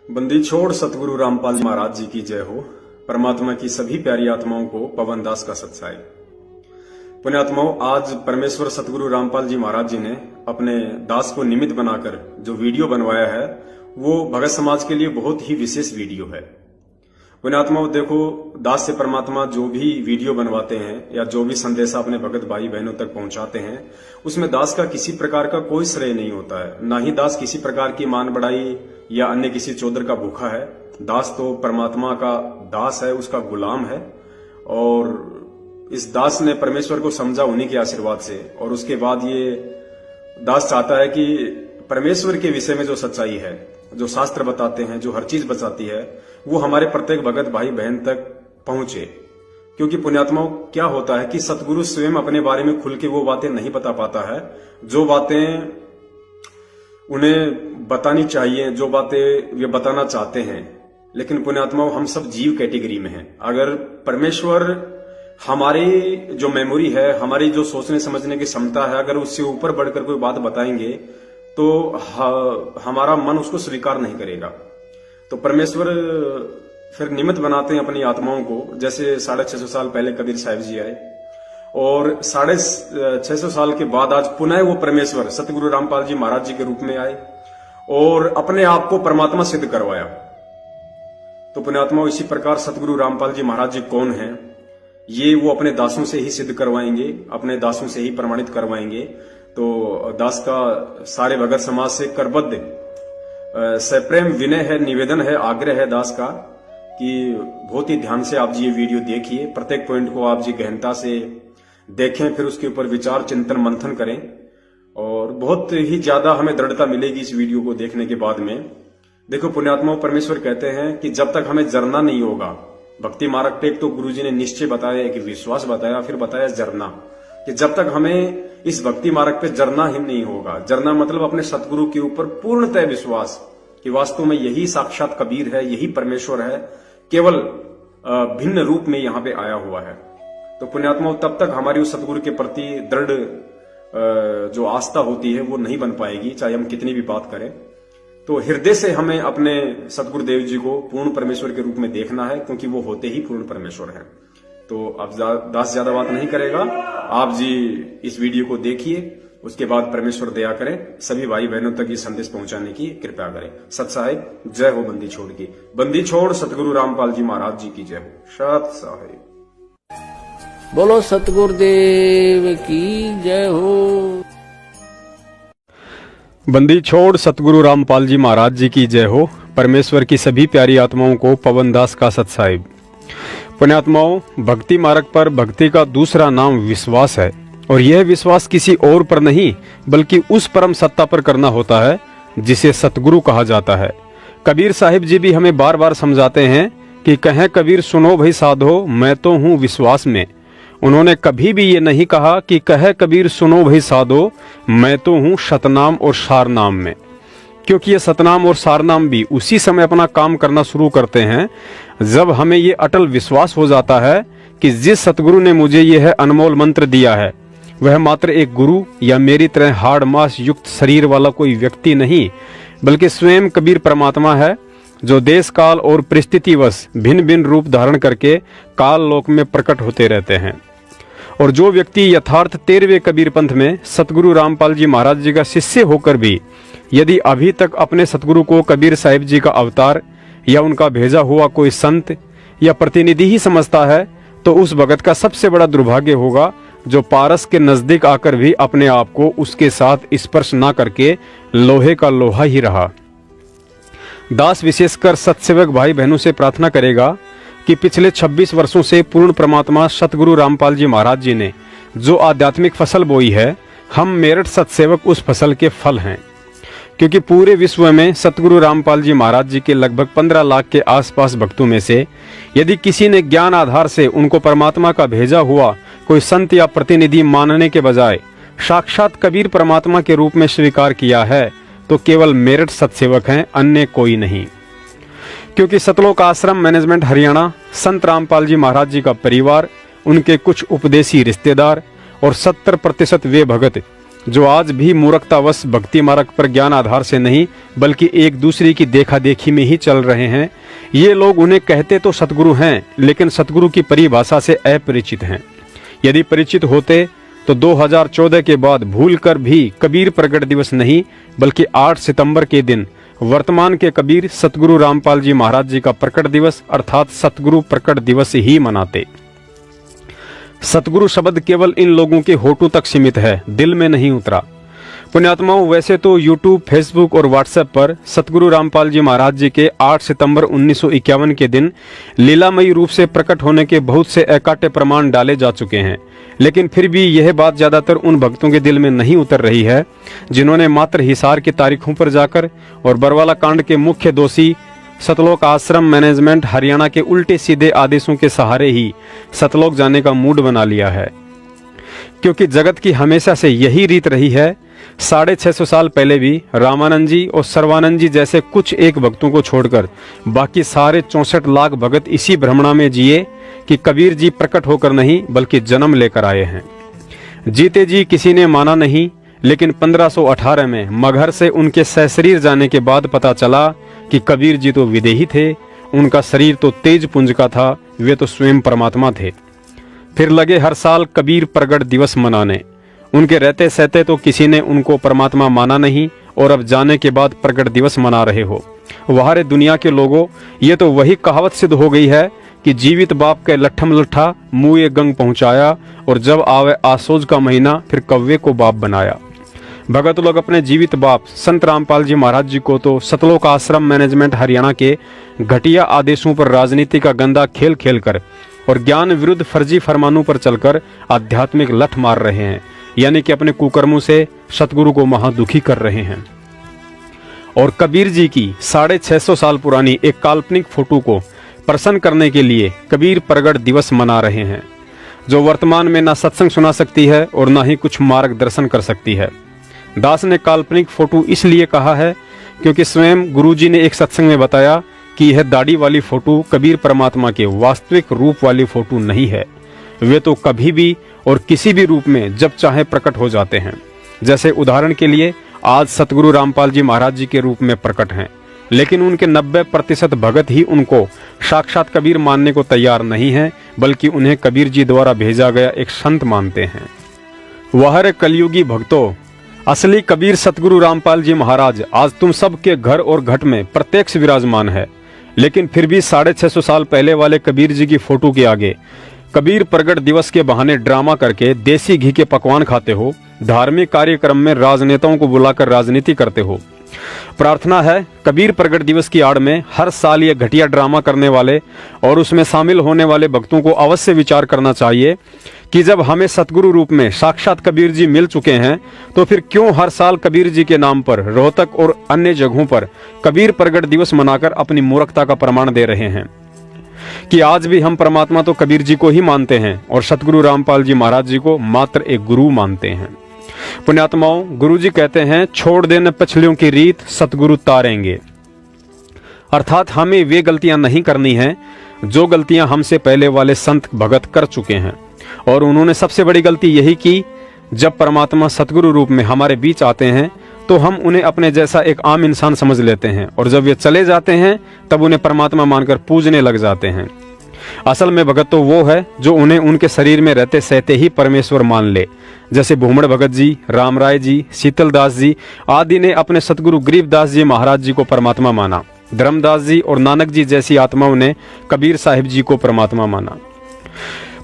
बंदी छोड़ सतगुरु रामपाल जी महाराज जी की जय हो। परमात्मा की सभी प्यारी आत्माओं को पवन दास का सत्साई। पुण्यात्माओं, आज परमेश्वर सतगुरु रामपाल जी महाराज जी ने अपने दास को निमित्त बनाकर जो वीडियो बनवाया है वो भगत समाज के लिए बहुत ही विशेष वीडियो है। पुण्यात्माओं, देखो, दास से परमात्मा जो भी वीडियो बनवाते हैं या जो भी संदेशा अपने भगत भाई बहनों तक पहुंचाते हैं उसमें दास का किसी प्रकार का कोई श्रेय नहीं होता है। ना ही दास किसी प्रकार की मान बढ़ाई या अन्य किसी चौधर का भूखा है। दास तो परमात्मा का दास है, उसका गुलाम है। और इस दास ने परमेश्वर को समझा उन्हीं के आशीर्वाद से। और उसके बाद ये दास चाहता है कि परमेश्वर के विषय में जो सच्चाई है, जो शास्त्र बताते हैं, जो हर चीज बताती है, वो हमारे प्रत्येक भगत भाई बहन तक पहुंचे। क्योंकि पुण्यात्माओं, क्या होता है कि सतगुरु स्वयं अपने बारे में खुल के वो बातें नहीं बता पाता है जो बातें उन्हें बतानी चाहिए, जो बातें वे बताना चाहते हैं। लेकिन पुण्यात्माओं, हम सब जीव कैटेगरी में हैं। अगर परमेश्वर हमारी जो मेमोरी है, हमारी जो सोचने समझने की क्षमता है, अगर उससे ऊपर बढ़कर कोई बात बताएंगे तो हमारा मन उसको स्वीकार नहीं करेगा। तो परमेश्वर फिर निमित्त बनाते हैं अपनी आत्माओं को। जैसे 650 साल पहले कबीर साहिब जी आए और 650 साल के बाद आज पुनः वो परमेश्वर सतगुरु रामपाल जी महाराज जी के रूप में आए और अपने आप को परमात्मा सिद्ध करवाया। तो पुण्यात्माओं, इसी प्रकार सतगुरु रामपाल जी महाराज जी कौन हैं, ये वो अपने दासों से ही सिद्ध करवाएंगे, अपने दासों से ही प्रमाणित करवाएंगे। तो दास का सारे भगत समाज से करबद्ध सप्रेम विनय है, निवेदन है, आग्रह है दास का कि बहुत ही ध्यान से आप जी ये वीडियो देखिए। प्रत्येक पॉइंट को आप जी गहनता से देखें, फिर उसके ऊपर विचार चिंतन मंथन करें। और बहुत ही ज्यादा हमें दृढ़ता मिलेगी इस वीडियो को देखने के बाद में। देखो पुण्यात्माओं, परमेश्वर कहते हैं कि जब तक हमें जरना नहीं होगा, भक्ति मार्ग पे एक तो गुरुजी ने निश्चय बताया, एक विश्वास बताया, फिर बताया जरना, कि जब तक हमें इस भक्ति मार्ग पे जरना ही नहीं होगा। जरना मतलब अपने सतगुरु के ऊपर पूर्णतः विश्वास कि वास्तव में यही साक्षात कबीर है, यही परमेश्वर है, केवल भिन्न रूप में यहाँ पे आया हुआ है। तो पुण्यात्माओं, तब तक हमारी उस सतगुरु के प्रति दृढ़ जो आस्था होती है वो नहीं बन पाएगी, चाहे हम कितनी भी बात करें। तो हृदय से हमें अपने सतगुरुदेव जी को पूर्ण परमेश्वर के रूप में देखना है, क्योंकि वो होते ही पूर्ण परमेश्वर हैं। तो अब दास ज्यादा बात नहीं करेगा, आप जी इस वीडियो को देखिए, उसके बाद परमेश्वर दया करें, सभी भाई बहनों तक ये संदेश पहुंचाने की कृपा करें। सत साहिब जय हो। बंदी छोड़ की, बंदी छोड़ सतगुरु रामपाल जी महाराज जी की जय हो। सत साहिब बोलो सतगुरुदेव की जय हो। बंदी छोड़ सतगुरु रामपाल जी महाराज जी की जय हो। परमेश्वर की सभी प्यारी आत्माओं को पवन दास का सत साहिब। पुण्यात्माओं, भक्ति मार्ग पर भक्ति का दूसरा नाम विश्वास है। और यह विश्वास किसी और पर नहीं बल्कि उस परम सत्ता पर करना होता है जिसे सतगुरु कहा जाता है। कबीर साहिब जी भी हमें बार बार समझाते हैं कि कहें कबीर सुनो भाई साधो, मैं तो हूँ विश्वास में। उन्होंने कभी भी ये नहीं कहा कि कहे कबीर सुनो भाई साधो, मैं तो हूँ शतनाम और सारनाम में। क्योंकि ये सतनाम और सारनाम भी उसी समय अपना काम करना शुरू करते हैं जब हमें ये अटल विश्वास हो जाता है कि जिस सतगुरु ने मुझे यह अनमोल मंत्र दिया है वह मात्र एक गुरु या मेरी तरह हाड़ मांस युक्त शरीर वाला कोई व्यक्ति नहीं, बल्कि स्वयं कबीर परमात्मा है, जो देश काल और परिस्थितिवश भिन्न भिन्न रूप धारण करके काल लोक में प्रकट होते रहते हैं। और जो व्यक्ति यथार्थ 13वें कबीर पंथ में सतगुरु रामपाल जी महाराज जी का शिष्य होकर भी यदि अभी तक अपने सतगुरु को कबीर साहिब जी का अवतार या उनका भेजा हुआ कोई संत या प्रतिनिधि ही समझता है, तो उस भगत का सबसे बड़ा दुर्भाग्य होगा जो पारस के नजदीक आकर भी अपने आप को उसके साथ स्पर्श ना करके लोहे का लोहा ही रहा। दास विशेषकर सत्सेवक भाई बहनों से प्रार्थना करेगा कि पिछले 26 वर्षों से पूर्ण परमात्मा सतगुरु रामपाल जी महाराज जी ने जो आध्यात्मिक फसल बोई है, हम मेरठ सत्सेवक उस फसल के फल हैं। क्योंकि पूरे विश्व में सतगुरु रामपाल जी महाराज जी के लगभग 15 लाख के आसपास भक्तों में से यदि किसी ने ज्ञान आधार से उनको परमात्मा का भेजा हुआ कोई संत या प्रतिनिधि मानने के बजाय साक्षात कबीर परमात्मा के रूप में स्वीकार किया है, तो केवल मेरठ सत्सेवक हैं, अन्य कोई नहीं। क्योंकि सतलोक आश्रम मैनेजमेंट हरियाणा, संत रामपाल जी महाराज जी का परिवार, उनके कुछ उपदेशी रिश्तेदार और 70% वे भगत जो आज भी मूर्खतावश भक्ति मार्ग पर ज्ञान आधार से नहीं बल्कि एक दूसरे की देखा देखी में ही चल रहे हैं। ये लोग उन्हें कहते तो सतगुरु हैं, लेकिन सतगुरु की परिभाषा से अपरिचित हैं। यदि परिचित होते तो 2014 के बाद भूलकर भी कबीर प्रकट दिवस नहीं बल्कि 8 सितंबर के दिन वर्तमान के कबीर सतगुरु रामपाल जी महाराज जी का प्रकट दिवस अर्थात सतगुरु प्रकट दिवस ही मनाते। सतगुरु शब्द केवल इन लोगों के होठों तक सीमित है, दिल में नहीं उतरा। पुण्यात्माओं, वैसे तो यूट्यूब, फेसबुक और व्हाट्सएप पर सतगुरु रामपाल जी महाराज जी के 8 सितंबर 1951 के दिन लीलामयी रूप से प्रकट होने के बहुत से अकाट्य प्रमाण डाले जा चुके हैं, लेकिन फिर भी यह बात ज्यादातर उन भक्तों के दिल में नहीं उतर रही है जिन्होंने मात्र हिसार की तारीखों पर जाकर और बरवाला कांड के मुख्य दोषी सतलोक आश्रम मैनेजमेंट हरियाणा के उल्टे सीधे आदेशों के सहारे ही सतलोक जाने का मूड बना लिया है। क्योंकि जगत की हमेशा से यही रीत रही है। 650 साल पहले भी रामानंद जी और सर्वानंद जी जैसे कुछ एक भक्तों को छोड़कर बाकी सारे 64 लाख भगत इसी भ्रमणा में जिए कि कबीर जी प्रकट होकर नहीं बल्कि जन्म लेकर आए हैं। जीते जी किसी ने माना नहीं, लेकिन 1518 में मगहर से उनके सशरीर जाने के बाद पता चला कि कबीर जी तो विदेही थे, उनका शरीर तो तेज पुंज का था, वे तो स्वयं परमात्मा थे। फिर लगे हर साल कबीर प्रगट दिवस मनाने। उनके रहते सहते तो किसी ने उनको परमात्मा माना नहीं और अब जाने के बाद प्रगट दिवस मना रहे हो। वाहरे दुनिया के लोगों, ये तो वही कहावत सिद्ध हो गई है कि जीवित बाप के लट्ठम लट्ठा मुँह गंग पहुंचाया और जब आवे आसोज का महीना फिर कव्वे को बाप बनाया। भगत लोग अपने जीवित बाप संत रामपाल जी महाराज जी को तो सतलोक आश्रम मैनेजमेंट हरियाणा के घटिया आदेशों पर राजनीति का गंदा खेल खेलकर और ज्ञान विरुद्ध फर्जी फरमानों पर चलकर आध्यात्मिक लठ मार रहे हैं, यानी कि अपने कुकर्मों से सतगुरु को महादुखी कर रहे हैं। और कबीर जी की 650 साल पुरानी एक काल्पनिक फोटो को प्रसन्न करने के लिए कबीर प्रगट दिवस मना रहे हैं, जो वर्तमान में ना सत्संग सुना सकती है और ना ही कुछ मार्गदर्शन कर सकती है। दास ने काल्पनिक फोटो इसलिए कहा है क्योंकि स्वयं गुरुजी ने एक सत्संग में बताया कि यह दाढ़ी वाली फोटो कबीर परमात्मा के वास्तविक रूप वाली फोटो नहीं है। वे तो कभी भी और किसी भी रूप में जब चाहे प्रकट हो जाते हैं। जैसे उदाहरण के लिए आज सतगुरु रामपाल जी महाराज जी के रूप में प्रकट हैं, लेकिन उनके 90% भगत ही उनको साक्षात कबीर मानने को तैयार नहीं है, बल्कि उन्हें कबीर जी द्वारा भेजा गया एक संत मानते हैं। वह कलयुगी भक्तों, असली कबीर सतगुरु रामपाल जी महाराज आज तुम सब के घर और घट में प्रत्यक्ष विराजमान है, लेकिन फिर भी 650 साल पहले वाले कबीर जी की फोटो के आगे कबीर प्रगट दिवस के बहाने ड्रामा करके देसी घी के पकवान खाते हो, धार्मिक कार्यक्रम में राजनेताओं को बुलाकर राजनीति करते हो। प्रार्थना है कबीर प्रगट दिवस की आड़ में हर साल ये घटिया ड्रामा करने वाले और उसमें शामिल होने वाले भक्तों को अवश्य विचार करना चाहिए कि जब हमें सतगुरु रूप में साक्षात कबीर जी मिल चुके हैं तो फिर क्यों हर साल कबीर जी के नाम पर रोहतक और अन्य जगहों पर कबीर प्रगट दिवस मनाकर अपनी मूर्खता का प्रमाण दे रहे हैं कि आज भी हम परमात्मा तो कबीर जी को ही मानते हैं और सतगुरु रामपाल जी महाराज जी को मात्र एक गुरु मानते हैं। पुण्यात्माओं, गुरु जी कहते हैं छोड़ देने पछलियों की रीत सतगुरु तारेंगे, अर्थात हमें वे गलतियां नहीं करनी हैं जो गलतियां हमसे पहले वाले संत भगत कर चुके हैं। और उन्होंने सबसे बड़ी गलती यही की, जब परमात्मा सतगुरु रूप में हमारे बीच आते हैं तो हम उन्हें अपने जैसा एक आम इंसान समझ लेते हैं और जब वे चले जाते हैं तब उन्हें परमात्मा मानकर पूजने लग जाते हैं। असल में भगत तो वो है जो उन्हें उनके शरीर में रहते सहते ही परमेश्वर मान ले, जैसे भूमड़ भगत जी, रामराय जी, शीतलदास जी आदि ने अपने सतगुरु गरीबदास जी महाराज जी को परमात्मा माना। धर्मदास जी और नानक जी जैसी आत्माओं ने कबीर साहिब जी को परमात्मा माना।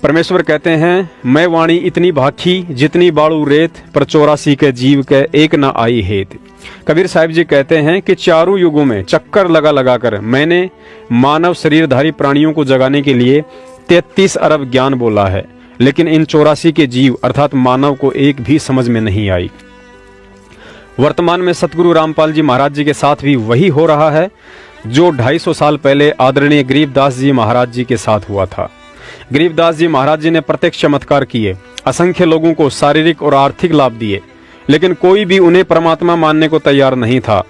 परमेश्वर कहते हैं मैं वाणी इतनी भाखी जितनी बाड़ू रेत, पर 84 के जीव के एक न आई हेत। कबीर साहिब जी कहते हैं कि चारों युगों में चक्कर लगा लगा कर मैंने मानव शरीरधारी प्राणियों को जगाने के लिए 33 अरब ज्ञान बोला है, लेकिन इन 84 के जीव अर्थात मानव को एक भी समझ में नहीं आई। वर्तमान में सतगुरु रामपाल जी महाराज जी के साथ भी वही हो रहा है जो 250 साल पहले आदरणीय गरीबदास जी महाराज जी के साथ हुआ था। गरीबदास जी महाराज जी ने प्रत्यक्ष चमत्कार किए, असंख्य लोगों को शारीरिक और आर्थिक लाभ दिए, लेकिन कोई भी उन्हें परमात्मा मानने को तैयार नहीं था।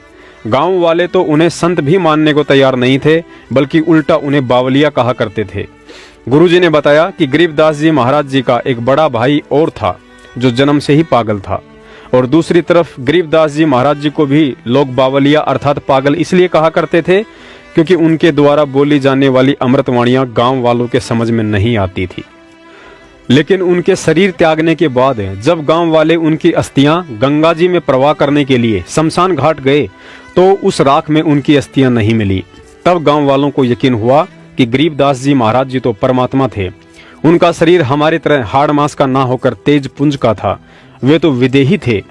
गांव वाले तो उन्हें संत भी मानने को तैयार नहीं थे, बल्कि उल्टा उन्हें बावलिया कहा करते थे। गुरुजी ने बताया कि गरीबदास जी महाराज जी का एक बड़ा भाई और था जो जन्म से ही पागल था। और दूसरी तरफ गरीबदास जी महाराज जी को भी लोग बावलिया अर्थात पागल इसलिए कहा करते थे क्योंकि उनके द्वारा बोली जाने वाली अमृतवाणियां गांव वालों के समझ में नहीं आती थी। लेकिन उनके शरीर त्यागने के बाद जब गांव वाले उनकी अस्थियां गंगा जी में प्रवाह करने के लिए शमशान घाट गए तो उस राख में उनकी अस्थियां नहीं मिली। तब गांव वालों को यकीन हुआ कि गरीबदास जी महाराज जी तो परमात्मा थे। उनका शरीर हमारी तरह हाड़ मांस का ना होकर तेज पुंज का था, वे तो विदेही थे।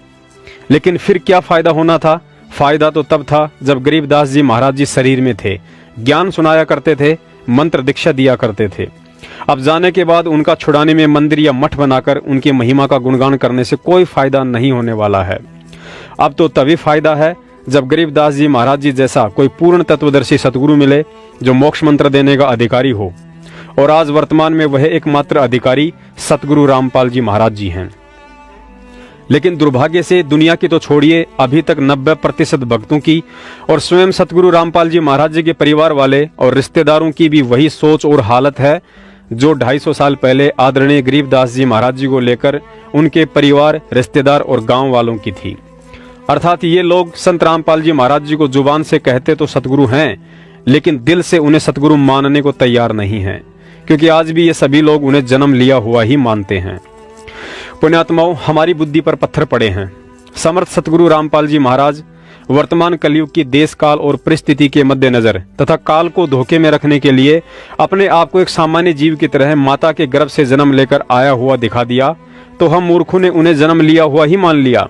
लेकिन फिर क्या फायदा होना था? फायदा तो तब था जब गरीबदास जी महाराज जी शरीर में थे, ज्ञान सुनाया करते थे, मंत्र दीक्षा दिया करते थे। अब जाने के बाद उनका छुड़ाने में मंदिर या मठ बनाकर उनकी महिमा का गुणगान करने से कोई फायदा नहीं होने वाला है। अब तो तभी फायदा है जब गरीबदास जी महाराज जी जैसा कोई पूर्ण तत्वदर्शी सतगुरु मिले जो मोक्ष मंत्र देने का अधिकारी हो। और आज वर्तमान में वह एकमात्र अधिकारी सतगुरु रामपाल जी महाराज जी हैं। लेकिन दुर्भाग्य से दुनिया की तो छोड़िए, अभी तक 90% भक्तों की और स्वयं सतगुरु रामपाल जी महाराज जी के परिवार वाले और रिश्तेदारों की भी वही सोच और हालत है जो 250 साल पहले आदरणीय गरीबदास जी महाराज जी को लेकर उनके परिवार, रिश्तेदार और गांव वालों की थी। अर्थात ये लोग संत रामपाल जी महाराज जी को जुबान से कहते तो सतगुरु हैं, लेकिन दिल से उन्हें सतगुरु मानने को तैयार नहीं हैं, क्योंकि आज भी ये सभी लोग उन्हें जन्म लिया हुआ ही मानते हैं। पुण्यात्माओं, हमारी बुद्धि पर पत्थर पड़े हैं। समर्थ सतगुरु रामपाल जी महाराज वर्तमान कलयुग की देश काल और परिस्थिति के मद्देनजर तथा काल को धोखे में रखने के लिए अपने आप को एक सामान्य जीव की तरह माता के गर्भ से जन्म लेकर आया हुआ दिखा दिया, तो हम मूर्खों ने उन्हें जन्म लिया हुआ ही मान लिया।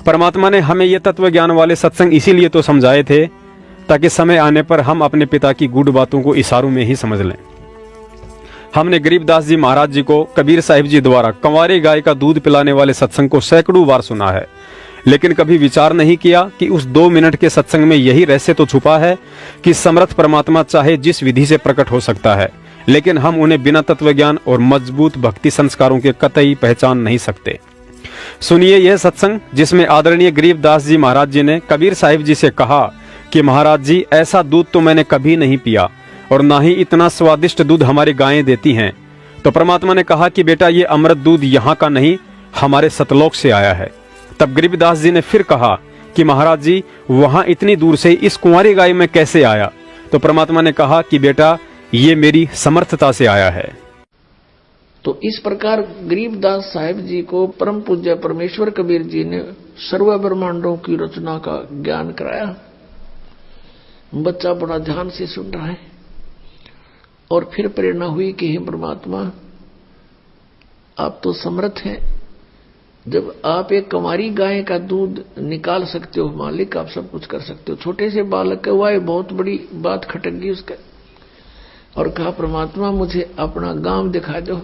परमात्मा ने हमें ये तत्व ज्ञान वाले सत्संग इसीलिए तो समझाए थे ताकि समय आने पर हम अपने पिता की गूढ़ बातों को इशारों में ही समझ लें। हमने गरीबदास जी महाराज जी को कबीर साहिब जी द्वारा कंवारी गाय का दूध पिलाने वाले सत्संग को सैकड़ों बार सुना है, लेकिन कभी विचार नहीं किया कि उस 2 मिनट के सत्संग में यही रहस्य तो छुपा है कि समर्थ परमात्मा चाहे जिस विधि से प्रकट हो सकता है, लेकिन हम उन्हें बिना तत्व ज्ञान और मजबूत भक्ति संस्कारों के कतई पहचान नहीं सकते। सुनिए यह सत्संग जिसमें आदरणीय गरीबदास जी महाराज जी ने कबीर साहिब जी से कहा कि महाराज जी, ऐसा दूध तो मैंने कभी नहीं पिया और ना ही इतना स्वादिष्ट दूध हमारी गायें देती हैं। तो परमात्मा ने कहा कि बेटा, ये अमृत दूध यहाँ का नहीं, हमारे सतलोक से आया है। तब गरीबदास जी ने फिर कहा कि महाराज जी, वहां इतनी दूर से इस कुंवारी गाय में कैसे आया? तो परमात्मा ने कहा कि बेटा, ये मेरी समर्थता से आया है। तो इस प्रकार गरीबदास साहिब जी को परम पूज्य परमेश्वर कबीर जी ने सर्व ब्रह्मांडों की रचना का ज्ञान कराया। बच्चा बड़ा ध्यान से सुन रहा है और फिर प्रेरणा हुई कि हे परमात्मा, आप तो समर्थ हैं। जब आप एक कंवारी गाय का दूध निकाल सकते हो मालिक, आप सब कुछ कर सकते हो। छोटे से बालक का हुआ, बहुत बड़ी बात खटक गई उसका, और कहा परमात्मा, मुझे अपना गांव दिखा दो।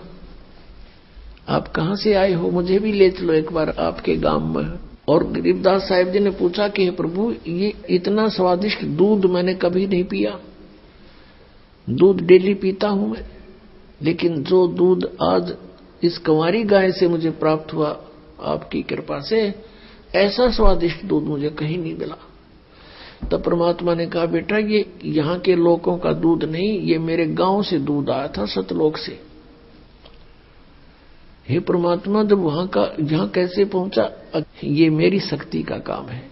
आप कहां से आए हो, मुझे भी ले चलो एक बार आपके गांव में। और गरीबदास साहिब जी ने पूछा कि हे प्रभु, ये इतना स्वादिष्ट दूध मैंने कभी नहीं पिया। दूध डेली पीता हूं मैं, लेकिन जो दूध आज इस कंवारी गाय से मुझे प्राप्त हुआ आपकी कृपा से, ऐसा स्वादिष्ट दूध मुझे कहीं नहीं मिला। तब परमात्मा ने कहा, बेटा, ये यहाँ के लोगों का दूध नहीं, ये मेरे गांव से दूध आया था, सतलोक से। हे परमात्मा, जब वहां का यहाँ कैसे पहुंचा? ये मेरी शक्ति का काम है।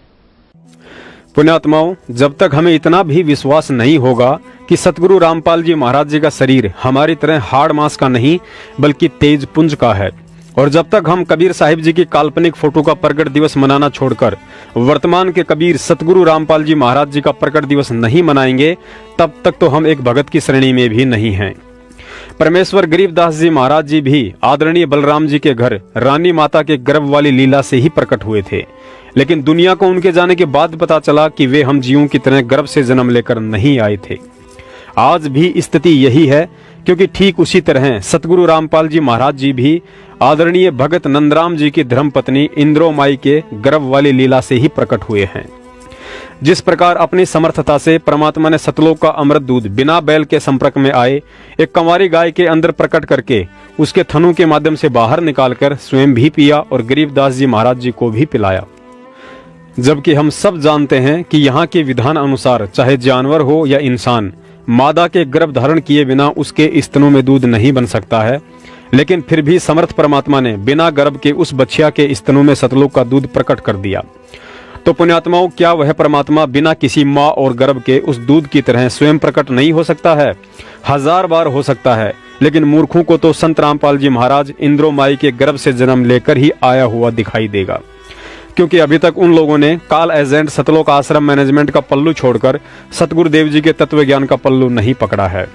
पुण्यात्माओं, जब तक हमें इतना भी विश्वास नहीं होगा कि सतगुरु रामपाल जी महाराज जी का शरीर हमारी तरह हाड़ मांस का नहीं बल्कि तेज पुंज का है, और जब तक हम कबीर साहिब जी की काल्पनिक फोटो का प्रकट दिवस मनाना छोड़कर वर्तमान के कबीर सतगुरु रामपाल जी महाराज जी का प्रकट दिवस नहीं मनाएंगे, तब तक तो हम एक भगत की श्रेणी में भी नहीं हैं। परमेश्वर गरीबदास जी महाराज जी भी आदरणीय बलराम जी के घर रानी माता के गर्भ वाली लीला से ही प्रकट हुए थे, लेकिन दुनिया को उनके जाने के बाद पता चला कि वे हम जीवों की तरह गर्भ से जन्म लेकर नहीं आए थे। आज भी स्थिति यही है, क्योंकि ठीक उसी तरह सतगुरु रामपाल जी महाराज जी भी आदरणीय भगत नंदराम जी की धर्मपत्नी इंद्रोमाई के गर्भ वाली लीला से ही प्रकट हुए हैं। जिस प्रकार अपनी समर्थता से परमात्मा ने सतलोक का अमृत दूध बिना बैल के संपर्क में आए एक कंवारी गाय के अंदर प्रकट करके उसके थनों के माध्यम से बाहर निकालकर स्वयं भी पिया और गरीबदास जी महाराज जी को भी पिलाया। जबकि हम सब जानते हैं कि यहाँ के विधान अनुसार चाहे जानवर हो या इंसान, मादा के गर्भ धारण किए बिना उसके स्तनों में दूध नहीं बन सकता है। लेकिन फिर भी समर्थ परमात्मा ने बिना गर्भ के उस बछिया के स्तनों में सतलोक का दूध प्रकट कर दिया। तो पुण्यात्माओं, क्या वह परमात्मा बिना किसी माँ और गर्भ के उस दूध की तरह स्वयं प्रकट नहीं हो सकता है? 1000 बार हो सकता है, लेकिन मूर्खों को तो संत रामपाल जी महाराज इंद्रो माई के गर्भ से जन्म लेकर ही आया हुआ दिखाई देगा, क्योंकि अभी तक उन लोगों ने काल एजेंट सतलोक आश्रम मैनेजमेंट का पल्लू छोड़कर सतगुरुदेव जी के तत्व ज्ञान का पल्लू नहीं पकड़ा है।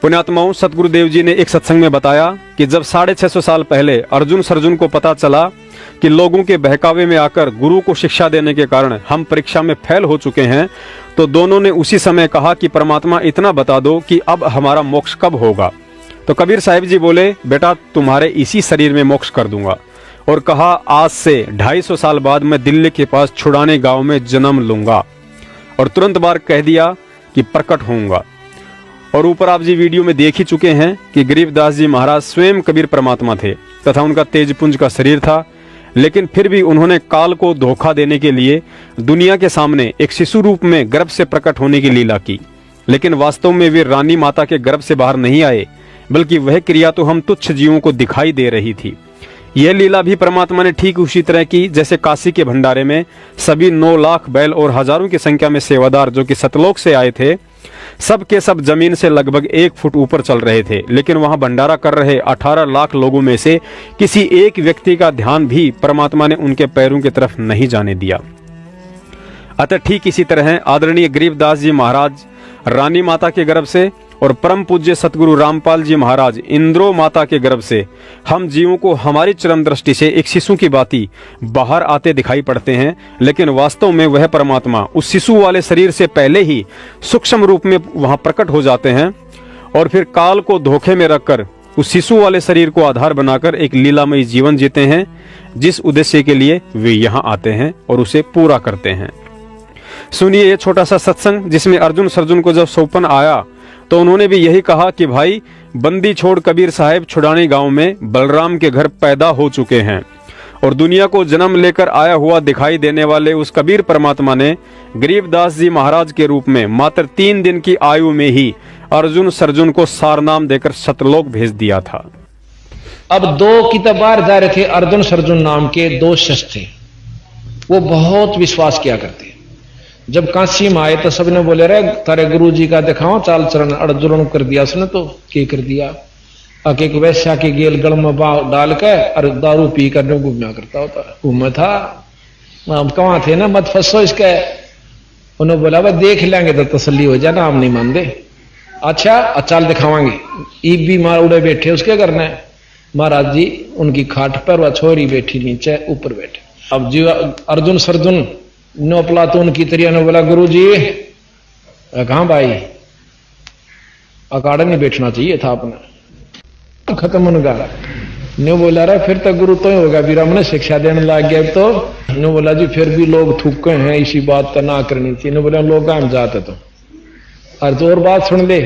पुण्यात्माओं, सतगुरुदेव जी ने एक सत्संग में बताया कि जब 650 साल पहले अर्जुन सर्जुन को पता चला कि लोगों के बहकावे में आकर गुरु को शिक्षा देने के कारण हम परीक्षा में फेल हो चुके हैं, तो दोनों ने उसी समय कहा कि परमात्मा इतना बता दो कि अब हमारा मोक्ष कब होगा। तो कबीर साहिब जी बोले, बेटा तुम्हारे इसी शरीर में मोक्ष कर दूंगा, और कहा आज से 250 साल बाद मैं दिल्ली के पास छुड़ाने गांव में जन्म लूंगा, और तुरंत बार कह दिया कि प्रकट होऊंगा। और ऊपर आप जी वीडियो में देख ही चुके हैं कि गरीबदास जी महाराज स्वयं कबीर परमात्मा थे तथा उनका तेजपुंज का शरीर था, लेकिन फिर भी उन्होंने काल को धोखा देने के लिए दुनिया के सामने एक शिशु रूप में गर्भ से प्रकट होने की लीला की। लेकिन वास्तव में वे रानी माता के गर्भ से बाहर नहीं आए, बल्कि वह क्रिया तो हम तुच्छ जीवों को दिखाई दे रही थी। यह लीला भी परमात्मा ने ठीक उसी तरह की जैसे काशी के भंडारे में सभी 9 लाख बैल और हजारों की संख्या में सेवादार जो कि सतलोक से आए थे, सब के सब जमीन से लगभग 1 फुट ऊपर चल रहे थे, लेकिन वहां भंडारा कर रहे 18 लाख लोगों में से किसी एक व्यक्ति का ध्यान भी परमात्मा ने उनके पैरों की तरफ नहीं जाने दिया। अतः ठीक इसी तरह आदरणीय गरीबदास जी महाराज रानी माता के गर्भ से और परम पूज्य सतगुरु रामपाल जी महाराज इंद्रो माता के गर्भ से हम जीवों को हमारी चरम दृष्टि से एक शिशु की भांति बाहर आते दिखाई पड़ते हैं, लेकिन वास्तव में वह परमात्मा उस शिशु वाले शरीर से पहले ही सूक्ष्म रूप में वहां प्रकट हो जाते हैं, और फिर काल को धोखे में रखकर उस शिशु वाले शरीर को आधार बनाकर एक लीलामयी जीवन जीते हैं, जिस उद्देश्य के लिए वे यहाँ आते हैं और उसे पूरा करते हैं। सुनिए ये छोटा सा सत्संग जिसमें अर्जुन सर्जुन को जब सौंपन आया तो उन्होंने भी यही कहा कि भाई बंदी छोड़ कबीर साहब छुड़ानी गांव में बलराम के घर पैदा हो चुके हैं, और दुनिया को जन्म लेकर आया हुआ दिखाई देने वाले उस कबीर परमात्मा ने गरीबदास जी महाराज के रूप में मात्र 3 दिन की आयु में ही अर्जुन सर्जुन को सारनाम देकर सतलोक भेज दिया था। अब 2 किताबार जा रहे थे, अर्जुन सर्जुन नाम के 2 शिष्य थे। वो बहुत विश्वास किया करते। जब काशी में आए तो सबने बोले रे तारे गुरु जी का दिखाओ चाल चरण। अर्जुन कर दिया उसने तो क्या कर दिया, आके एक वैश्या के गेल गल में डाल के और दारू पी कर घूमना करता होता घूमे था। कहाँ थे ना, मत फंसो इसके। उन्होंने बोला भाई देख लेंगे तो तसल्ली हो जाए ना, हम नहीं मान दे। अच्छा चाल दिखावांगे। ईब भी मार उड़े बैठे उसके करना है। महाराज जी उनकी खाट पर वह छोरी बैठी नीचे ऊपर बैठे। अब जी अर्जुन सर्जुन नो प्लातून की तरिया ने बोला गुरु जी कहां भाई, अकाड़ा नहीं बैठना चाहिए था आपने, खत्म होगा। न्यू बोला रहा फिर तो गुरु तो ही होगा, बीरा मैंने शिक्षा देने लग गया। तो न्यू बोला जी फिर भी लोग थूके हैं, इसी बात तो ना करनी चाहिए। न्यू बोला लोग हम जाते तो और तो और बात सुन ले,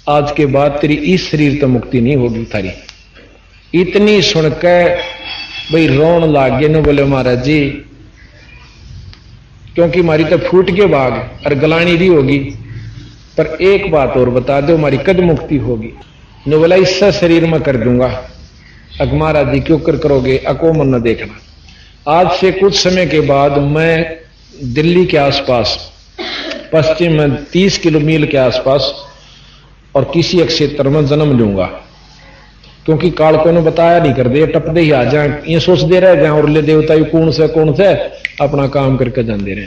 आज के बाद तेरी इस शरीर तो मुक्ति नहीं होगी थारी। इतनी सुनकर भाई रोन लाग गए। न्यू बोले महाराज जी क्योंकि हमारी तो फूट के भाग और गलानी भी होगी, पर एक बात और बता दो हमारी कद मुक्ति होगी। ने बोला इससे शरीर में कर दूंगा। अग महाराज जी क्यों कर करोगे, अको मन न देखना। आज से कुछ समय के बाद मैं दिल्ली के आसपास पश्चिम में 30 किलोमीटर के आसपास और किसी एक क्षेत्र में जन्म लूंगा, क्योंकि काल को ने बताया नहीं कर दे, टप दे ही आ जाए, ये सोच दे रहे जाए और ले देवता कौन से अपना काम करके जाते रहे।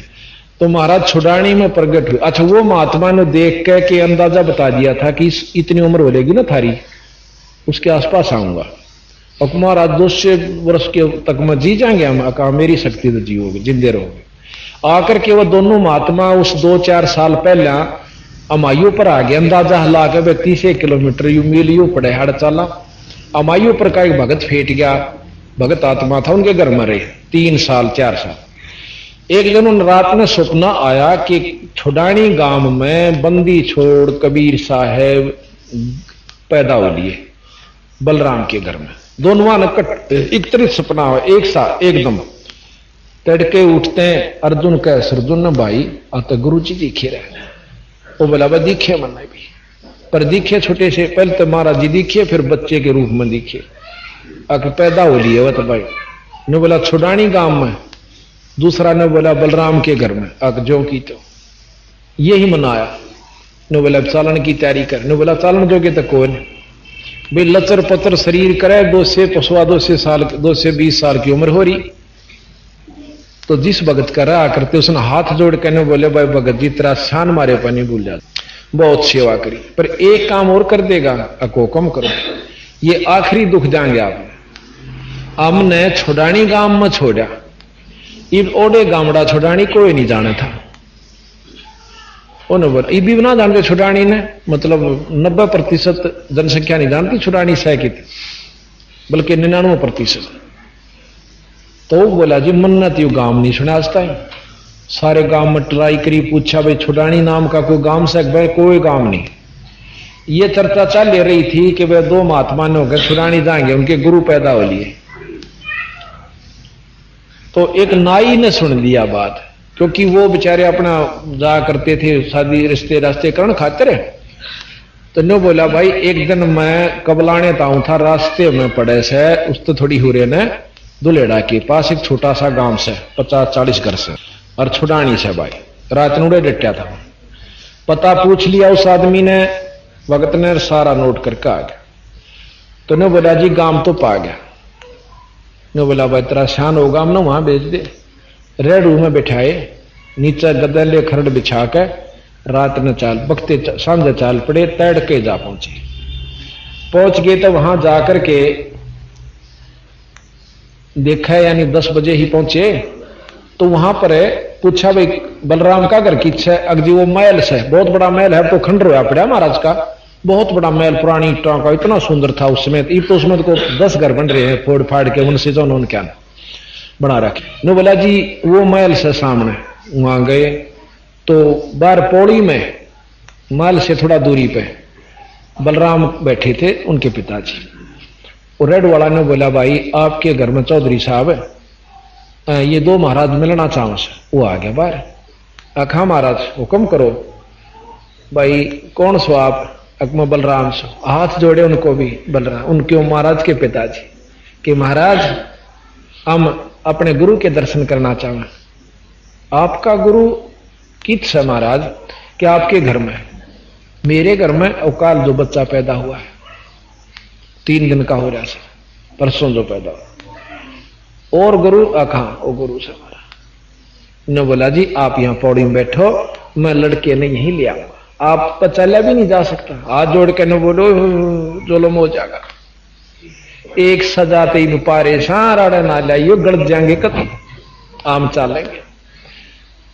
तो महाराज छुड़ानी में प्रगट हुए। अच्छा वो महात्मा ने देख के अंदाजा बता दिया था कि इतनी उम्र हो लेगी ना थारी, उसके आसपास आऊंगा। और महाराज 200 वर्ष के तक में जी जाएंगे हम, कहा मेरी शक्ति तो जियोगे जिंदे रहोगे। आकर के वो दोनों महात्मा उस 2-4 साल पहले अमायु पर आ गए। अंदाजा हिला के 30 किलोमीटर यू मील यू पड़े हड़ चाला। अमायु पर का एक भगत फेट गया, भगत आत्मा था, उनके घर में रहे 3 साल 4 साल। एक दिन उन रात में सपना आया कि छुड़ानी गांव में बंदी छोड़ कबीर साहब पैदा हो लिए बलराम के घर में। दोनों ने एक तरह सपना हुआ एक साथ एकदम। तड़के उठते हैं अर्जुन कह सर्जुन ने भाई आता गुरु जी दिखे रहे। वो बोला भाई दिखे मन भी पर दिखे छोटे से, पहले तो महाराज जी दिखे, फिर बच्चे के रूप में दिखे। आके पैदा हो लिए वह तो भाई ने बोला छुड़ानी गांव में, दूसरा ने बोला बलराम के घर में। आके जो की तो यही मनाया। ने बोला चालन की तैयारी कर। ने बोला चालन जोगे तो कौन भाई लचर पतर शरीर करे, 2 से 20 साल की उम्र हो रही। तो जिस भगत का रहा करते उसने हाथ जोड़ कर बोले भाई भगत जी तेरा शान मारे पानी भूल जा, बहुत सेवा करी, पर एक काम और कर देगा, अको कम करो, ये आखिरी दुख जाएंगे आप। हमने छुड़ानी गांव में छोड़ा, इब ओडे गामड़ा छुड़ानी कोई नहीं जाना था। उन्होंने बोला ये भी ना जानते छुड़ानी ने, मतलब 90% जनसंख्या नहीं जानती छुड़ानी सह की, बल्कि 99%। तो बोला जी मन्नत यू गांव नहीं सुना आज तक, सारे गांव में ट्राई करी, पूछा भाई छुड़ानी नाम का कोई गांव से, भाई कोई गांव नहीं। ये चर्चा चल रही थी कि वे 2 महात्मा ने होकर छुड़ानी जाएंगे, उनके गुरु पैदा हो लिए। तो एक नाई ने सुन लिया बात, क्योंकि वो बेचारे अपना जा करते थे शादी रिश्ते रास्ते करण खातिर। तो ने बोला भाई एक दिन मैं कबलाने ताऊं था, रास्ते में पड़े से उस तो थोड़ी हुरे ने दुलेड़ा के पास एक छोटा सा गांव से 50-40 घर से, और छुड़ानी से भाई रात नूड़े डटा था। पता पूछ लिया उस आदमी ने, भगत ने सारा नोट करके आ गया। तो ने बोला जी गांव तो पा गया। ने बोला भाई तेरा शान होगा, हम ना वहां भेज दे। रेड़ू में बिठाए, नीचे गदले खरड़ बिछा के रात ने चाल बकते सांझे चाल पड़े, तैड़ के जा पहुंच गए। तो वहां जाकर के देखा, यानी 10 बजे ही पहुंचे। तो वहां पर पूछा भाई बलराम का घर की इच्छा है? अगजी वो महल से, बहुत बड़ा महल है, तो खंड रोया पड़ा महाराज का, बहुत बड़ा महल पुरानी ईंटों का, इतना सुंदर था उस समय। तो उसमें को 10 घर बन रहे हैं फोड़ फाड़ के, उनसे जो उन्होंने क्या बना रखे। नो बोला जी वो महल से सामने, वहां गए तो बाहर पौड़ी में महल से थोड़ा दूरी पे बलराम बैठे थे, उनके पिताजी। और रेड वाला ने बोला भाई आपके घर में चौधरी साहब ये 2 महाराज मिलना चाहो से। वो आ गया बाहर, आखा महाराज हुक्म करो। भाई कौन सो आप? अकमा बलराम सो। हाथ जोड़े उनको भी बलराम, उनके महाराज के पिताजी कि महाराज हम अपने गुरु के दर्शन करना चाहें। आपका गुरु किस है महाराज? कि आपके घर में, मेरे घर में अवकाल जो बच्चा पैदा हुआ है 3 दिन का हो रहा है, परसों जो पैदा हुआ। और गुरु आखा ओ गुरु से हमारा ने बोला जी आप यहां पौड़ी में बैठो, मैं लड़के ने यहीं ले आऊंगा, आप चला भी नहीं जा सकता। हाथ जोड़ के न बोलो जोलम हो जाएगा। एक सजाते ही पारे सारा ना लाइयो, गलत जाएंगे कत आम चालेंगे।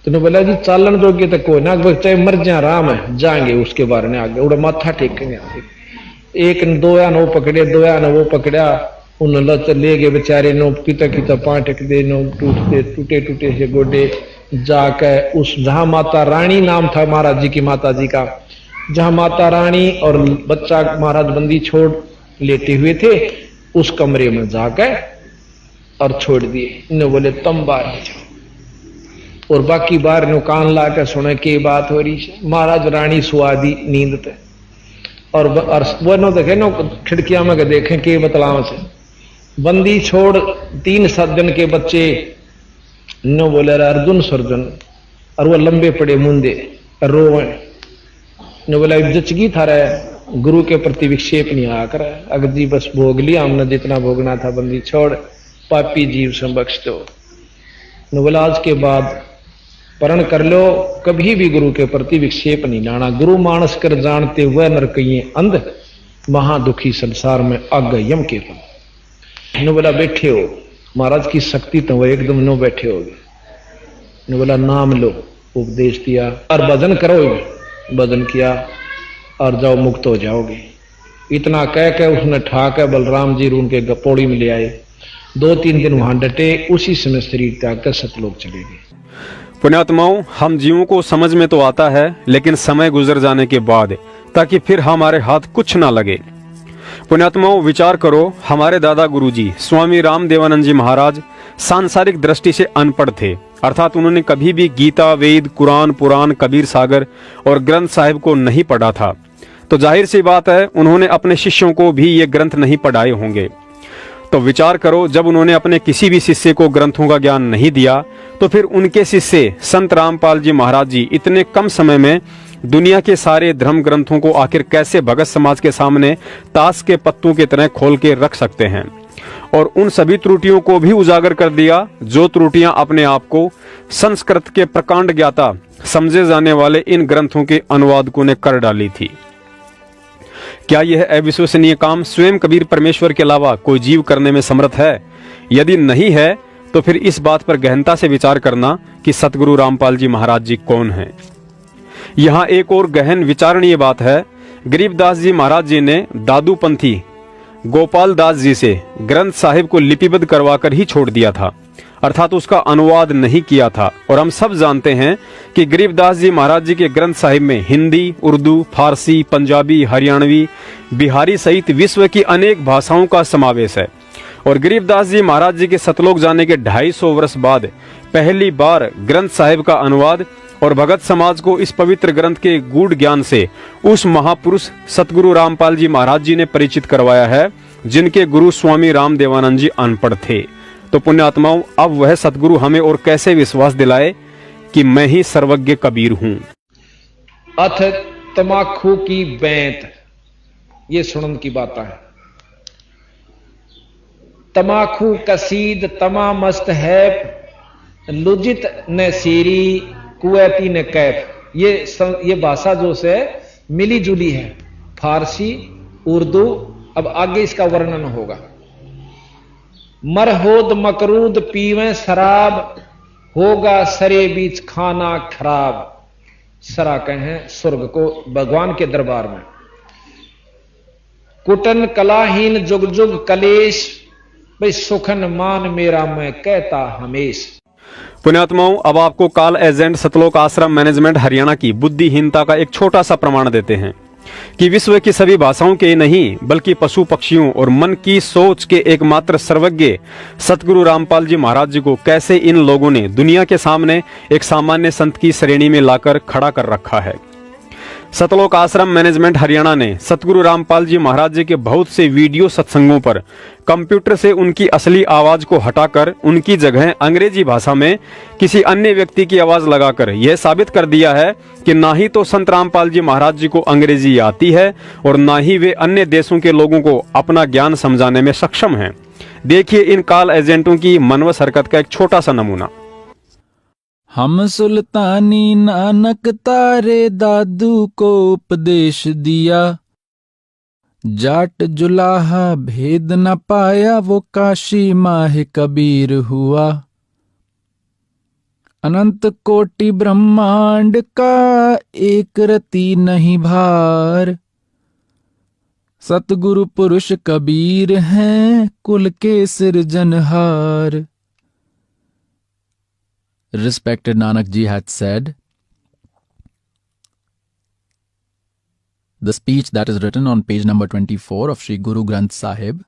तो ने बोला जी चालन जोगे तो कोई ना, चाहे मर जा राम है जाएंगे उसके बारे में आगे उड़ा माथा टेकेंगे। एक 2 या नो पकड़े, 2 या वो पकड़ा, उन लच ले गए बेचारे, नो किता पाटक दे, नो टूटे से गोडे जाके उस जहां माता रानी नाम था महाराज जी की माता जी का, जहां माता रानी और बच्चा महाराज बंदी छोड़ लेटे हुए थे, उस कमरे में जाकर और छोड़ दिए। इन्हें बोले तुम बाहर जाओ, और बाकी बाहर नो कान ला के सुने के बात हो रही है। महाराज रानी सुआदी नींद पे, और वो नो देखे नो खिड़कियां में देखें के बतलाव से बंदी छोड़ 3 सज्जन के बच्चे नो बोले अर्जुन सर्जन, और वो लंबे पड़े मुंदे रोए। नो बोला जचगी था रहे, गुरु के प्रति विक्षेप नहीं आकर अगर जी बस भोग लिया हमने जितना भोगना था, बंदी छोड़ पापी जीव से बख्श दो। नो बोला आज के बाद परण कर लो, कभी भी गुरु के प्रति विक्षेप नहीं लाना। गुरु मानस कर जानते हुए नरकइये अंध, महादुखी संसार में अग यम के फल। नो बोला बैठे हो, महाराज की शक्ति तो वो एकदम नो बैठे हो। ने बोला नाम लो, उपदेश दिया, और भजन करो। भजन किया और जाओ मुक्त हो जाओगे। इतना कह के उसने ठाकर बलराम जी उनके पौड़ी में ले आए। 2-3 दिन वहां डटे, उसी समय शरीर त्याग कर सतलोक चले गए। पुण्यात्माओं, हम जीवों को समझ में तो आता है, लेकिन समय गुजर जाने के बाद, ताकि फिर हमारे हाथ कुछ ना लगे। पुण्यात्माओं, विचार करो, हमारे दादा गुरुजी स्वामी रामदेवानंद जी महाराज सांसारिक दृष्टि से अनपढ़ थे, अर्थात उन्होंने कभी भी गीता, वेद, कुरान, पुराण, कबीर सागर और ग्रंथ साहिब को नहीं पढ़ा था। तो जाहिर सी बात है उन्होंने अपने शिष्यों को भी ये ग्रंथ नहीं पढ़ाए होंगे। तो विचार करो, जब उन्होंने अपने किसी भी शिष्य को ग्रंथों का ज्ञान नहीं दिया तो फिर उनके शिष्य संत रामपाल जी महाराज जी इतने कम समय में दुनिया के सारे धर्म ग्रंथों को आखिर कैसे भगत समाज के सामने ताश के पत्तों की तरह खोल के रख सकते हैं, और उन सभी त्रुटियों को भी उजागर कर दिया जो त्रुटियां अपने आप को संस्कृत के प्रकांड ज्ञाता समझे जाने वाले इन ग्रंथों के अनुवादकों ने कर डाली थी। क्या यह अविश्वसनीय काम स्वयं कबीर परमेश्वर के अलावा कोई जीव करने में समर्थ है? यदि नहीं है तो फिर इस बात पर गहनता से विचार करना कि सतगुरु रामपाल जी महाराज जी कौन हैं। यहाँ एक और गहन विचारणीय बात है। गरीबदास जी महाराज जी ने दादू पंथी गोपाल दास जी से ग्रंथ साहिब को लिपिबद्ध करवाकर ही छोड़ दिया था, अर्थात उसका अनुवाद नहीं किया था। और हम सब जानते हैं कि गरीबदास जी महाराज जी के ग्रंथ साहिब में हिंदी, उर्दू, फारसी, पंजाबी, हरियाणवी, बिहारी सहित विश्व की अनेक भाषाओं का समावेश है। और गरीबदास जी महाराज जी के सतलोक जाने के 250 वर्ष बाद पहली बार ग्रंथ साहिब का अनुवाद और भगत समाज को इस पवित्र ग्रंथ के गूढ़ ज्ञान से उस महापुरुष सतगुरु रामपाल जी महाराज जी ने परिचित करवाया है, जिनके गुरु स्वामी रामदेवानंद जी अनपढ़ थे। तो पुण्यात्माओं, अब वह सतगुरु हमें और कैसे विश्वास दिलाए कि मैं ही सर्वज्ञ कबीर हूं। अथ तमाखू की बैंत, ये सुनन की बात है। तमाखू कसीद तमा मस्त है, लुजित न सीरी कुवैती ने कैफ। ये भाषा जो से मिली जुली है, फारसी, उर्दू। अब आगे इसका वर्णन होगा। मरहोद मकरूद पीवें शराब, होगा सरे बीच खाना खराब। सरा कहें स्वर्ग को, भगवान के दरबार में। कुटन कलाहीन जुग जुग कलेश, भाई सुखन मान मेरा मैं कहता हमेश। पुण्यात्माओं, अब आपको कॉल एजेंट सतलोक आश्रम मैनेजमेंट हरियाणा की बुद्धिहीनता का एक छोटा सा प्रमाण देते हैं कि विश्व की सभी भाषाओं के नहीं बल्कि पशु पक्षियों और मन की सोच के एकमात्र सर्वज्ञ सतगुरु रामपाल जी महाराज जी को कैसे इन लोगों ने दुनिया के सामने एक सामान्य संत की श्रेणी में लाकर खड़ा कर रखा है। सतलोक आश्रम मैनेजमेंट हरियाणा ने सतगुरु रामपाल जी महाराज जी के बहुत से वीडियो सत्संगों पर कंप्यूटर से उनकी असली आवाज को हटाकर उनकी जगह अंग्रेजी भाषा में किसी अन्य व्यक्ति की आवाज लगाकर यह साबित कर दिया है कि ना ही तो संत रामपाल जी महाराज जी को अंग्रेजी आती है और ना ही वे अन्य देशों के लोगों को अपना ज्ञान समझाने में सक्षम हैं। देखिए इन कॉल एजेंटों की मनवस हरकत का एक छोटा सा नमूना। हम सुल्तानी नानक तारे दादू को उपदेश दिया, जाट जुलाहा भेद न पाया वो काशी माह कबीर हुआ। अनंत कोटि ब्रह्मांड का एक रति नहीं भार, सतगुरु पुरुष कबीर हैं कुल के सिरजनहार। Respected Nanak Ji had said, the speech that is written on page number 24 of Sri Guru Granth Sahib,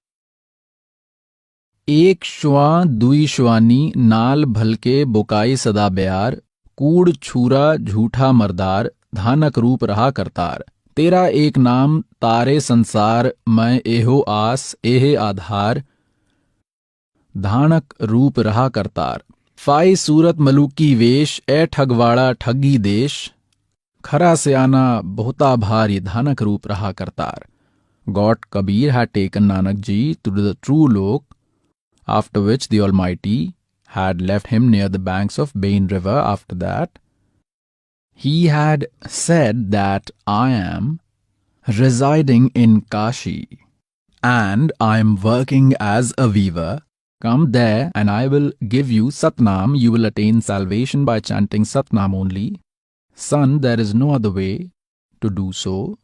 एक श्वा दुई श्वानी नाल भलके बुकाई सदा ब्यार, कूड़ छूरा झूठा मरदार, धानक रूप रहा करतार। तेरा एक नाम तारे संसार, मैं एहो आस एहे आधार, धानक रूप रहा करतार। फाई सूरत मलूकी वेश, ए ठगवाड़ा ठगी देश, खरा से आना बहुता भारी, धानक रूप रहा Kartar. God Kabir had taken Nanak Ji to the true lok, after which the Almighty had left him near the banks of Bain river. After that, he had said that I am residing in Kashi and I am working as a weaver. Come there and I will give you Satnam. You will attain salvation by chanting Satnam only. Son, there is no other way to do so.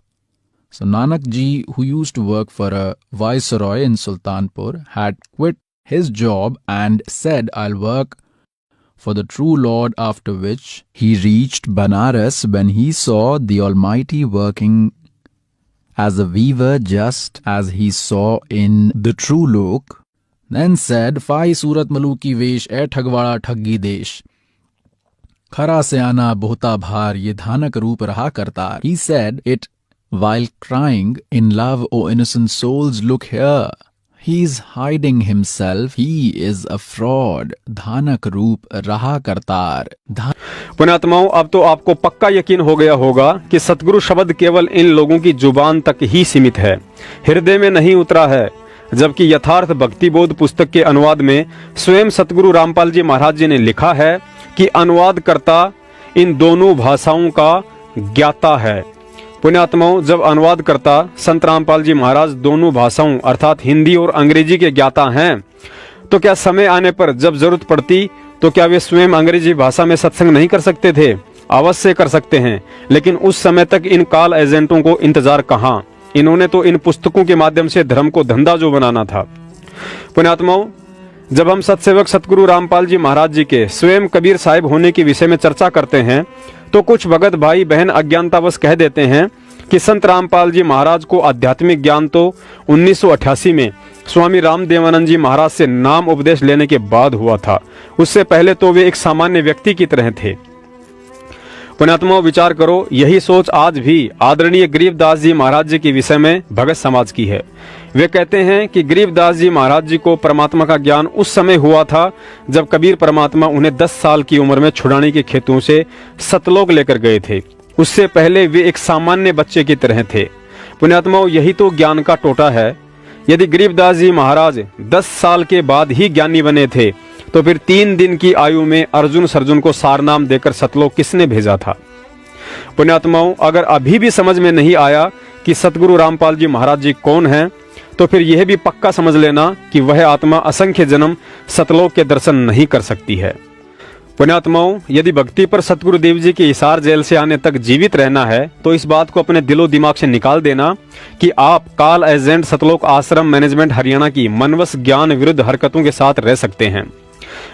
So Nanak Ji, who used to work for a viceroy in Sultanpur, had quit his job and said, I'll work for the true Lord, after which he reached Banaras when he saw the Almighty working as a weaver just as he saw in the true lok. Then said, Fai Surat Maluki Vesh, ए ठगवाड़ा ठगी देश, खरा से आना बहुता भार, ये धानक रूप रहा Kartar. He said, it while crying, "In love, O innocent souls, look here. He is hiding himself. He is a fraud." धानक रूप रहा करतार। पुण्यात्माओं, अब तो आपको पक्का यकीन हो गया होगा कि सतगुरु शब्द केवल इन लोगों की जुबान तक ही सीमित है, हृदय में नहीं उतरा है। जबकि यथार्थ भक्ति बोध पुस्तक के अनुवाद में स्वयं सतगुरु रामपाल जी महाराज जी ने लिखा है कि अनुवादकर्ता इन दोनों भाषाओं का ज्ञाता है। पुण्यात्माओं, जब अनुवादकर्ता संत रामपाल जी महाराज दोनों भाषाओं अर्थात हिंदी और अंग्रेजी के ज्ञाता हैं, तो क्या समय आने पर जब जरूरत पड़ती तो क्या वे स्वयं अंग्रेजी भाषा में सत्संग नहीं कर सकते थे? अवश्य कर सकते हैं, लेकिन उस समय तक इन कॉल एजेंटों को इंतजार कहाँ। इन्होंने तो इन पुस्तकों के माध्यम से धर्म को धंधा जो बनाना था। पुण्यात्माओं, जब हम सतसेवक सतगुरु रामपाल जी महाराज जी के स्वयं कबीर साहिब होने के विषय में चर्चा करते हैं तो कुछ भगत भाई बहन अज्ञानतावश कह देते हैं कि संत रामपाल जी महाराज को आध्यात्मिक ज्ञान तो 1988 में स्वामी रामदेवानंद जी महाराज से नाम उपदेश लेने के बाद हुआ था। उससे पहले तो वे एक सामान्य व्यक्ति की तरह थे। पुण्यात्माओं, विचार करो, यही सोच आज भी आदरणीय गरीबदास जी महाराज जी के विषय में भगत समाज की है। वे कहते हैं कि गरीबदास जी महाराज जी को परमात्मा का ज्ञान उस समय हुआ था जब कबीर परमात्मा उन्हें 10 साल की उम्र में छुड़ाने के खेतों से सतलोक लेकर गए थे। उससे पहले वे एक सामान्य बच्चे की तरह थे। पुण्यात्माओं, यही तो ज्ञान का टोटा है। यदि गरीबदास जी महाराज 10 साल के बाद ही ज्ञानी बने थे तो फिर 3 दिन की आयु में अर्जुन सर्जुन को सारनाम देकर सतलोक किसने भेजा था? पुण्यात्माओं, अगर अभी भी समझ में नहीं आया कि सतगुरु रामपाल जी महाराज जी कौन हैं, तो फिर यह भी पक्का समझ लेना कि वह आत्मा असंख्य जन्म सतलोक के दर्शन नहीं कर सकती है। पुण्यात्माओं, यदि भक्ति पर सतगुरु देव जी के हिसार जेल से आने तक जीवित रहना है तो इस बात को अपने दिलो दिमाग से निकाल देना कि आप कॉल एजेंट सतलोक आश्रम मैनेजमेंट हरियाणा की मनवश ज्ञान विरुद्ध हरकतों के साथ रह सकते हैं।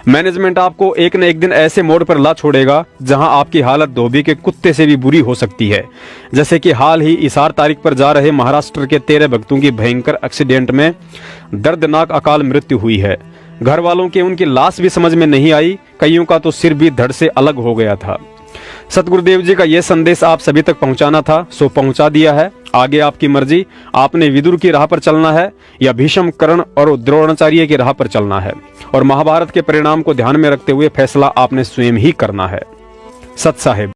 मैनेजमेंट आपको एक न एक दिन ऐसे मोड़ पर ला छोड़ेगा जहां आपकी हालत धोबी के कुत्ते से भी बुरी हो सकती है। जैसे कि हाल ही इसार तारीख पर जा रहे महाराष्ट्र के 13 भक्तों की भयंकर एक्सीडेंट में दर्दनाक अकाल मृत्यु हुई है। घर वालों के उनकी लाश भी समझ में नहीं आई, कईयों का तो सिर भी धड़ से अलग हो गया था। सतगुरुदेव जी का यह संदेश आप सभी तक पहुंचाना था, सो पहुंचा दिया है। आगे आपकी मर्जी, आपने विदुर की राह पर चलना है या भीष्म, कर्ण और द्रोणाचार्य की राह पर चलना है, और महाभारत के परिणाम को ध्यान में रखते हुए फैसला आपने स्वयं ही करना है। सत साहेब।